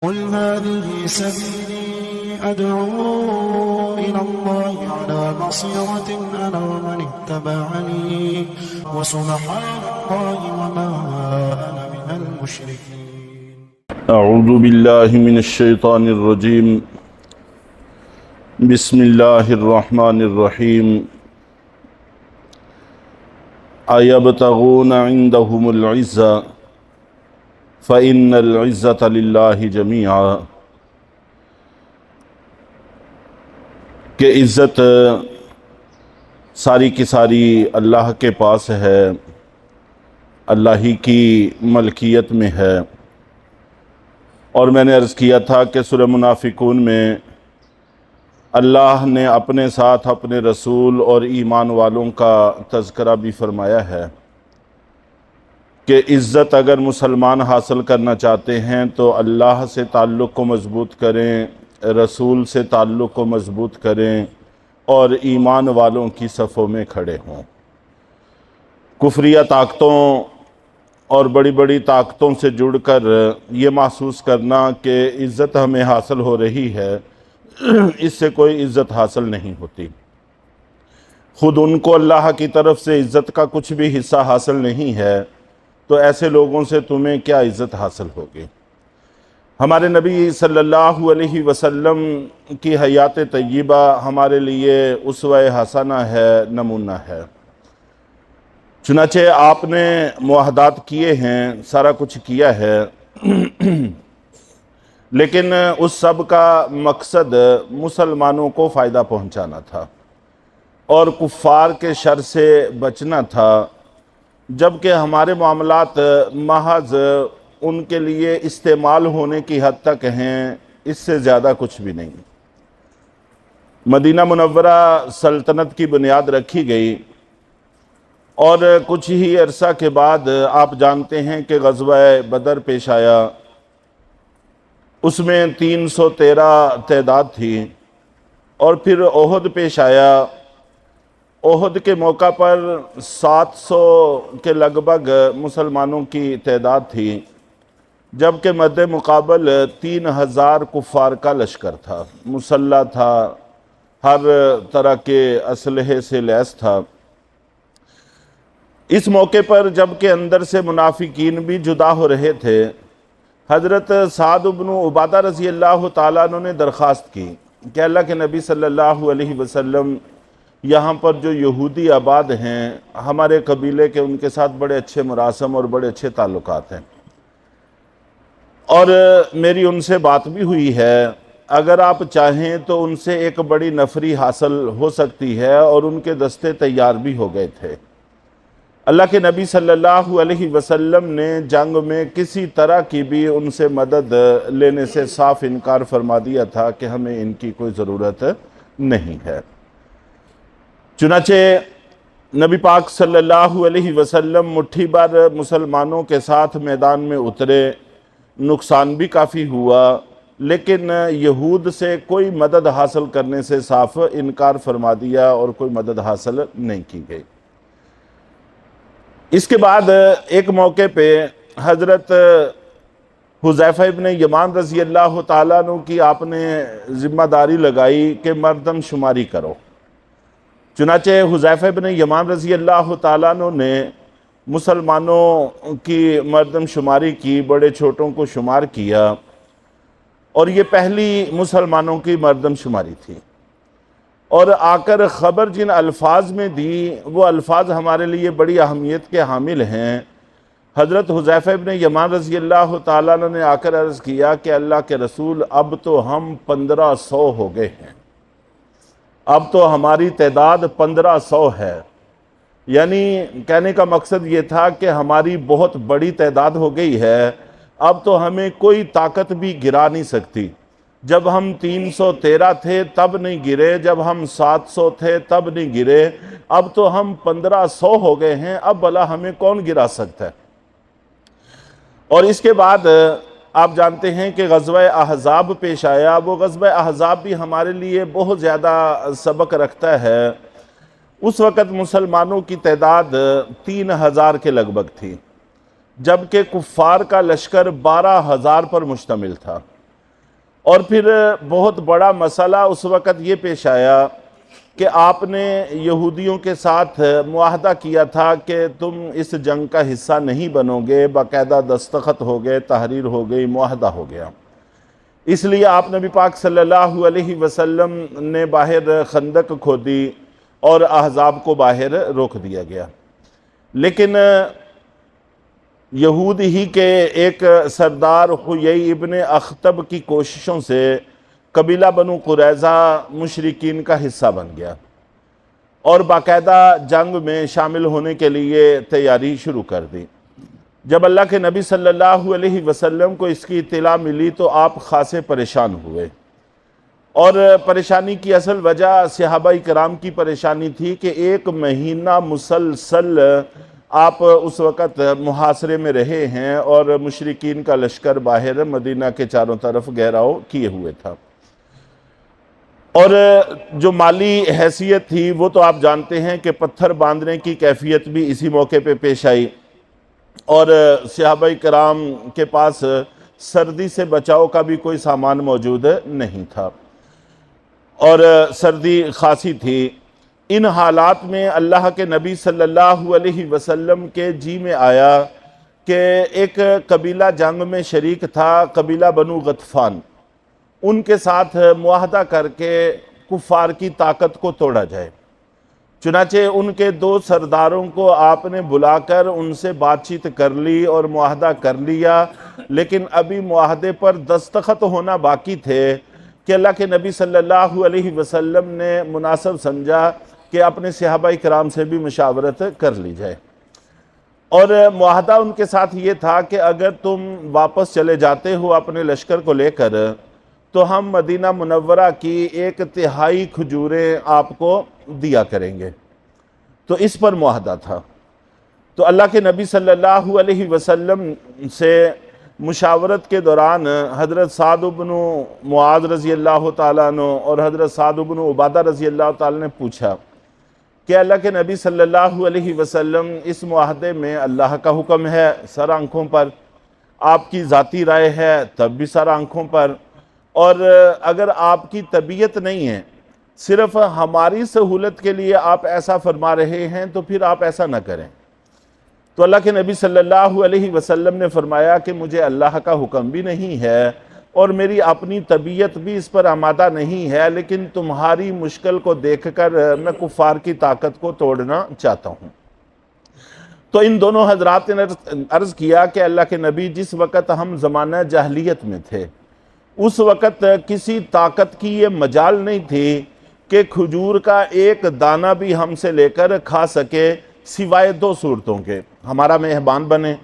قل هذه سبيلي أدعو إلى الله على بصيرة أنا ومن اتبعني وسبحان الله وما أنا من المشركين. اعوذ باللہ من الشیطان الرجیم بسم اللہ الرحمن الرحیم ایبتغون عندهم العزة فإن العزة للہ جمیعا، کہ عزت ساری کی ساری اللہ کے پاس ہے، اللہ ہی کی ملکیت میں ہے۔ اور میں نے عرض کیا تھا کہ سورہ منافقون میں اللہ نے اپنے ساتھ اپنے رسول اور ایمان والوں کا تذکرہ بھی فرمایا ہے کہ عزت اگر مسلمان حاصل کرنا چاہتے ہیں تو اللہ سے تعلق کو مضبوط کریں، رسول سے تعلق کو مضبوط کریں اور ایمان والوں کی صفوں میں کھڑے ہوں۔ کفریہ طاقتوں اور بڑی بڑی طاقتوں سے جڑ کر یہ محسوس کرنا کہ عزت ہمیں حاصل ہو رہی ہے، اس سے کوئی عزت حاصل نہیں ہوتی۔ خود ان کو اللہ کی طرف سے عزت کا کچھ بھی حصہ حاصل نہیں ہے تو ایسے لوگوں سے تمہیں کیا عزت حاصل ہوگی؟ ہمارے نبی صلی اللہ علیہ وسلم کی حیات طیبہ ہمارے لیے اسوہ حسنہ ہے، نمونہ ہے۔ چنانچہ آپ نے معاہدات کیے ہیں، سارا کچھ کیا ہے، لیکن اس سب کا مقصد مسلمانوں کو فائدہ پہنچانا تھا اور کفار کے شر سے بچنا تھا، جبکہ ہمارے معاملات محض ان کے لیے استعمال ہونے کی حد تک ہیں، اس سے زیادہ کچھ بھی نہیں۔ مدینہ منورہ سلطنت کی بنیاد رکھی گئی اور کچھ ہی عرصہ کے بعد آپ جانتے ہیں کہ غزوہ بدر پیش آیا، اس میں 313 تعداد تھی، اور پھر احد پیش آیا۔ احد کے موقع پر 700 کے لگ بھگ مسلمانوں کی تعداد تھی، جبکہ مد مقابل 3000 کفار کا لشکر تھا، مسلح تھا، ہر طرح کے اسلحے سے لیس تھا۔ اس موقع پر جبکہ اندر سے منافقین بھی جدا ہو رہے تھے، حضرت سعد بن عبادہ رضی اللہ تعالیٰ عنہ نے درخواست کی کہ اللہ کے نبی صلی اللہ علیہ وسلم، یہاں پر جو یہودی آباد ہیں ہمارے قبیلے کے، ان کے ساتھ بڑے اچھے مراسم اور بڑے اچھے تعلقات ہیں، اور میری ان سے بات بھی ہوئی ہے، اگر آپ چاہیں تو ان سے ایک بڑی نفری حاصل ہو سکتی ہے، اور ان کے دستے تیار بھی ہو گئے تھے۔ اللہ کے نبی صلی اللہ علیہ وسلم نے جنگ میں کسی طرح کی بھی ان سے مدد لینے سے صاف انکار فرما دیا تھا کہ ہمیں ان کی کوئی ضرورت نہیں ہے۔ چنانچہ نبی پاک صلی اللہ علیہ وسلم مٹھی بھر مسلمانوں کے ساتھ میدان میں اترے، نقصان بھی کافی ہوا، لیکن یہود سے کوئی مدد حاصل کرنے سے صاف انکار فرما دیا اور کوئی مدد حاصل نہیں کی گئی۔ اس کے بعد ایک موقع پہ حضرت حذیفہ ابن یمان رضی اللہ تعالیٰ عنہ کی آپ نے ذمہ داری لگائی کہ مردم شماری کرو۔ چنانچہ حذیفہ ابن یمان رضی اللہ تعالیٰ عنہ نے مسلمانوں کی مردم شماری کی، بڑے چھوٹوں کو شمار کیا، اور یہ پہلی مسلمانوں کی مردم شماری تھی، اور آ کر خبر جن الفاظ میں دی وہ الفاظ ہمارے لیے بڑی اہمیت کے حامل ہیں۔ حضرت حذیفہ ابن یمان رضی اللہ تعالیٰ عنہ نے آ کر عرض کیا کہ اللہ کے رسول، اب تو ہم 1500 ہو گئے ہیں، اب تو ہماری تعداد 1500 ہے۔ یعنی کہنے کا مقصد یہ تھا کہ ہماری بہت بڑی تعداد ہو گئی ہے، اب تو ہمیں کوئی طاقت بھی گرا نہیں سکتی۔ جب ہم 313 تھے تب نہیں گرے، جب ہم 700 تھے تب نہیں گرے، اب تو ہم 1500 ہو گئے ہیں، اب بھلا ہمیں کون گرا سکتا ہے؟ اور اس کے بعد آپ جانتے ہیں کہ غزوہ احزاب پیش آیا۔ وہ غزوہ احزاب بھی ہمارے لیے بہت زیادہ سبق رکھتا ہے۔ اس وقت مسلمانوں کی تعداد 3000 کے لگ بھگ تھی، جبکہ کفار کا لشکر 12000 پر مشتمل تھا۔ اور پھر بہت بڑا مسئلہ اس وقت یہ پیش آیا کہ آپ نے یہودیوں کے ساتھ معاہدہ کیا تھا کہ تم اس جنگ کا حصہ نہیں بنو گے، باقاعدہ دستخط ہو گئے، تحریر ہو گئی، معاہدہ ہو گیا۔ اس لیے آپ نبی پاک صلی اللہ علیہ وسلم نے باہر خندق کھودی اور احزاب کو باہر روک دیا گیا۔ لیکن یہود ہی کے ایک سردار حیی ابن اخطب کی کوششوں سے قبیلہ بنو قریظہ مشرکین کا حصہ بن گیا اور باقاعدہ جنگ میں شامل ہونے کے لیے تیاری شروع کر دی۔ جب اللہ کے نبی صلی اللہ علیہ وسلم کو اس کی اطلاع ملی تو آپ خاصے پریشان ہوئے، اور پریشانی کی اصل وجہ صحابہ کرام کی پریشانی تھی کہ 1 مہینہ مسلسل آپ اس وقت محاصرے میں رہے ہیں اور مشرکین کا لشکر باہر مدینہ کے چاروں طرف گھیراؤ کیے ہوئے تھا، اور جو مالی حیثیت تھی وہ تو آپ جانتے ہیں کہ پتھر باندھنے کی کیفیت بھی اسی موقع پہ پیش آئی، اور صحابہ کرام کے پاس سردی سے بچاؤ کا بھی کوئی سامان موجود نہیں تھا، اور سردی خاصی تھی۔ ان حالات میں اللہ کے نبی صلی اللہ علیہ وسلم کے جی میں آیا کہ ایک قبیلہ جنگ میں شریک تھا، قبیلہ بنو غطفان، ان کے ساتھ معاہدہ کر کے کفار کی طاقت کو توڑا جائے۔ چنانچہ ان کے 2 سرداروں کو آپ نے بلا کر ان سے بات چیت کر لی اور معاہدہ کر لیا، لیکن ابھی معاہدے پر دستخط ہونا باقی تھے کہ اللہ کے نبی صلی اللہ علیہ وسلم نے مناسب سمجھا کہ اپنے صحابہ کرام سے بھی مشاورت کر لی جائے، اور معاہدہ ان کے ساتھ یہ تھا کہ اگر تم واپس چلے جاتے ہو اپنے لشکر کو لے کر تو ہم مدینہ منورہ کی 1/3 کھجوریں آپ کو دیا کریں گے، تو اس پر معاہدہ تھا۔ تو اللہ کے نبی صلی اللہ علیہ وسلم سے مشاورت کے دوران حضرت سعد بن معاذ رضی اللہ تعالیٰ عنہ اور حضرت سعد بن عبادہ رضی اللہ تعالیٰ نے پوچھا کہ اللہ کے نبی صلی اللہ علیہ وسلم اس معاہدے میں اللہ کا حکم ہے سر آنکھوں پر، آپ کی ذاتی رائے ہے تب بھی سر آنکھوں پر، اور اگر آپ کی طبیعت نہیں ہے، صرف ہماری سہولت کے لیے آپ ایسا فرما رہے ہیں تو پھر آپ ایسا نہ کریں۔ تو اللہ کے نبی صلی اللہ علیہ وسلم نے فرمایا کہ مجھے اللہ کا حکم بھی نہیں ہے اور میری اپنی طبیعت بھی اس پر آمادہ نہیں ہے، لیکن تمہاری مشکل کو دیکھ کر میں کفار کی طاقت کو توڑنا چاہتا ہوں۔ تو ان دونوں حضرات نے عرض کیا کہ اللہ کے نبی، جس وقت ہم زمانہ جاہلیت میں تھے اس وقت کسی طاقت کی یہ مجال نہیں تھی کہ کھجور کا ایک دانہ بھی ہم سے لے کر کھا سکے، سوائے 2 صورتوں کے۔ ہمارا مہمان بنے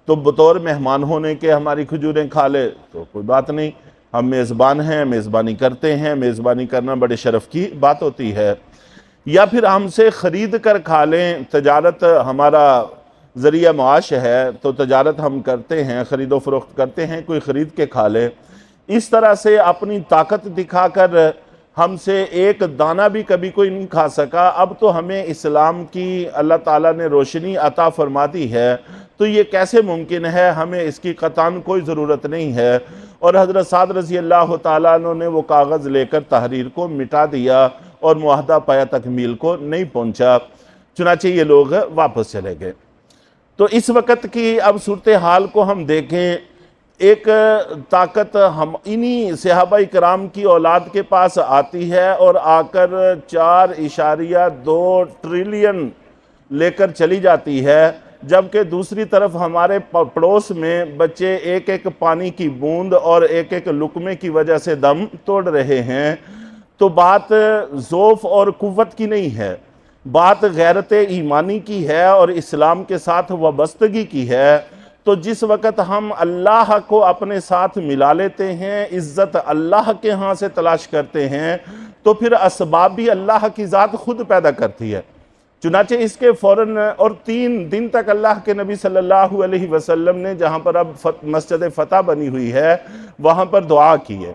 تو بطور مہمان ہونے کے ہماری کھجوریں کھا لے تو کوئی بات نہیں، ہم میزبان ہیں، میزبانی کرتے ہیں، میزبانی کرنا بڑے شرف کی بات ہوتی ہے، یا پھر ہم سے خرید کر کھا لیں، تجارت ہمارا ذریعہ معاش ہے تو تجارت ہم کرتے ہیں، خرید و فروخت کرتے ہیں، کوئی خرید کے کھا لے۔ اس طرح سے اپنی طاقت دکھا کر ہم سے ایک دانہ بھی کبھی کوئی نہیں کھا سکا۔ اب تو ہمیں اسلام کی اللہ تعالیٰ نے روشنی عطا فرما دی ہے، تو یہ کیسے ممکن ہے؟ ہمیں اس کی قطعاً کوئی ضرورت نہیں ہے۔ اور حضرت سعد رضی اللہ تعالیٰ عنہ نے وہ کاغذ لے کر تحریر کو مٹا دیا اور معاہدہ پایا تکمیل کو نہیں پہنچا، چنانچہ یہ لوگ واپس چلے گئے۔ تو اس وقت کی اب صورتحال کو ہم دیکھیں، ایک طاقت ہم انہی صحابہ کرام کی اولاد کے پاس آتی ہے اور آ کر 4.2 ٹریلین لے کر چلی جاتی ہے، جبکہ دوسری طرف ہمارے پڑوس میں بچے ایک ایک پانی کی بوند اور ایک ایک لقمے کی وجہ سے دم توڑ رہے ہیں۔ تو بات ضعف اور قوت کی نہیں ہے، بات غیرت ایمانی کی ہے اور اسلام کے ساتھ وابستگی کی ہے۔ تو جس وقت ہم اللہ کو اپنے ساتھ ملا لیتے ہیں، عزت اللہ کے ہاں سے تلاش کرتے ہیں، تو پھر اسباب بھی اللہ کی ذات خود پیدا کرتی ہے۔ چنانچہ اس کے فوراً اور 3 دن تک اللہ کے نبی صلی اللہ علیہ وسلم نے جہاں پر اب مسجد فتح بنی ہوئی ہے وہاں پر دعا کی ہے،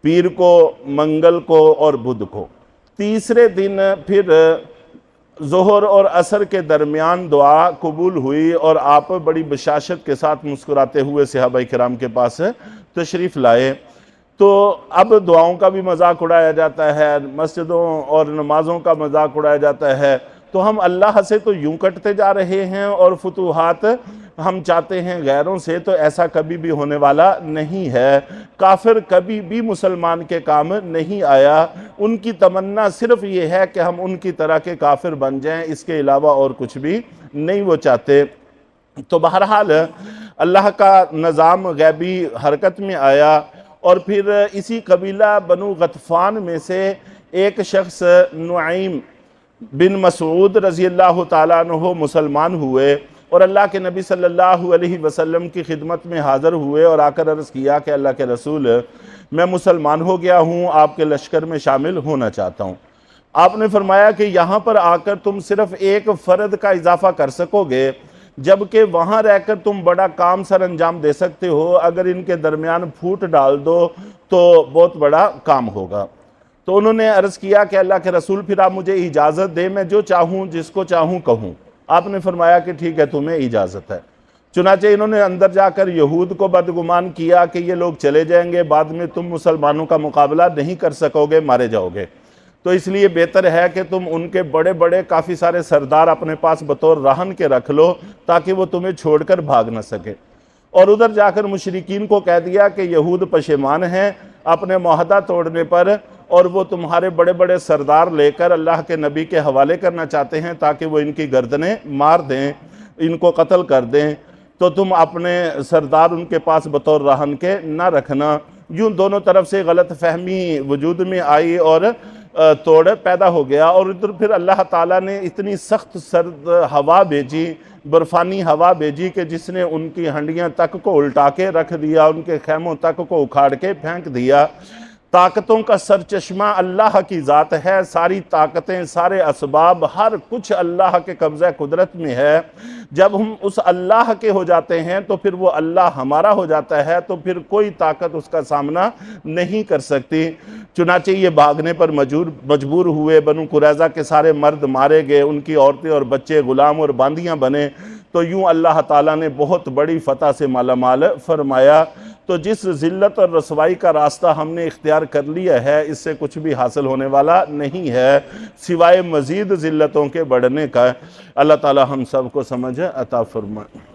پیر کو، منگل کو اور بدھ کو۔ تیسرے دن پھر ظہر اور عصر کے درمیان دعا قبول ہوئی اور آپ بڑی بشاشت کے ساتھ مسکراتے ہوئے صحابہ کرام کے پاس تشریف لائے۔ تو اب دعاؤں کا بھی مذاق اڑایا جاتا ہے، مسجدوں اور نمازوں کا مذاق اڑایا جاتا ہے، تو ہم اللہ سے تو یوں کٹتے جا رہے ہیں اور فتوحات ہم چاہتے ہیں غیروں سے، تو ایسا کبھی بھی ہونے والا نہیں ہے۔ کافر کبھی بھی مسلمان کے کام نہیں آیا، ان کی تمنا صرف یہ ہے کہ ہم ان کی طرح کے کافر بن جائیں، اس کے علاوہ اور کچھ بھی نہیں وہ چاہتے۔ تو بہرحال اللہ کا نظام غیبی حرکت میں آیا، اور پھر اسی قبیلہ بنو غطفان میں سے ایک شخص نعیم بن مسعود رضی اللہ تعالیٰ عنہ مسلمان ہوئے، اور اللہ کے نبی صلی اللہ علیہ وسلم کی خدمت میں حاضر ہوئے اور آ کر عرض کیا کہ اللہ کے رسول، میں مسلمان ہو گیا ہوں، آپ کے لشکر میں شامل ہونا چاہتا ہوں۔ آپ نے فرمایا کہ یہاں پر آ کر تم صرف ایک فرد کا اضافہ کر سکو گے، جبکہ وہاں رہ کر تم بڑا کام سر انجام دے سکتے ہو، اگر ان کے درمیان پھوٹ ڈال دو تو بہت بڑا کام ہوگا۔ تو انہوں نے عرض کیا کہ اللہ کے رسول پھر آپ مجھے اجازت دیں، میں جو چاہوں جس کو چاہوں کہوں۔ آپ نے فرمایا کہ ٹھیک ہے، تمہیں اجازت ہے۔ چنانچہ انہوں نے اندر جا کر یہود کو بدگمان کیا کہ یہ لوگ چلے جائیں گے، بعد میں تم مسلمانوں کا مقابلہ نہیں کر سکو گے، مارے جاؤ گے، تو اس لیے بہتر ہے کہ تم ان کے بڑے بڑے کافی سارے سردار اپنے پاس بطور رہن کے رکھ لو تاکہ وہ تمہیں چھوڑ کر بھاگ نہ سکے۔ اور ادھر جا کر مشرکین کو کہہ دیا کہ یہود پشیمان ہیں اپنے معاہدہ توڑنے پر، اور وہ تمہارے بڑے بڑے سردار لے کر اللہ کے نبی کے حوالے کرنا چاہتے ہیں تاکہ وہ ان کی گردنیں مار دیں، ان کو قتل کر دیں، تو تم اپنے سردار ان کے پاس بطور رہن کے نہ رکھنا۔ یوں دونوں طرف سے غلط فہمی وجود میں آئی اور توڑ پیدا ہو گیا، اور ادھر پھر اللہ تعالیٰ نے اتنی سخت سرد ہوا بھیجی، برفانی ہوا بھیجی کہ جس نے ان کی ہنڈیاں تک کو الٹا کے رکھ دیا، ان کے خیموں تک کو اکھاڑ کے پھینک دیا۔ طاقتوں کا سرچشمہ اللہ کی ذات ہے، ساری طاقتیں، سارے اسباب، ہر کچھ اللہ کے قبضہ قدرت میں ہے۔ جب ہم اس اللہ کے ہو جاتے ہیں تو پھر وہ اللہ ہمارا ہو جاتا ہے، تو پھر کوئی طاقت اس کا سامنا نہیں کر سکتی۔ چنانچہ یہ بھاگنے پر مجبور ہوئے، بنو قریظہ کے سارے مرد مارے گئے، ان کی عورتیں اور بچے غلام اور باندیاں بنے، تو یوں اللہ تعالیٰ نے بہت بڑی فتح سے مالا مال فرمایا۔ تو جس ذلت اور رسوائی کا راستہ ہم نے اختیار کر لیا ہے، اس سے کچھ بھی حاصل ہونے والا نہیں ہے سوائے مزید ذلتوں کے بڑھنے کا۔ اللہ تعالیٰ ہم سب کو سمجھ عطا فرمائے۔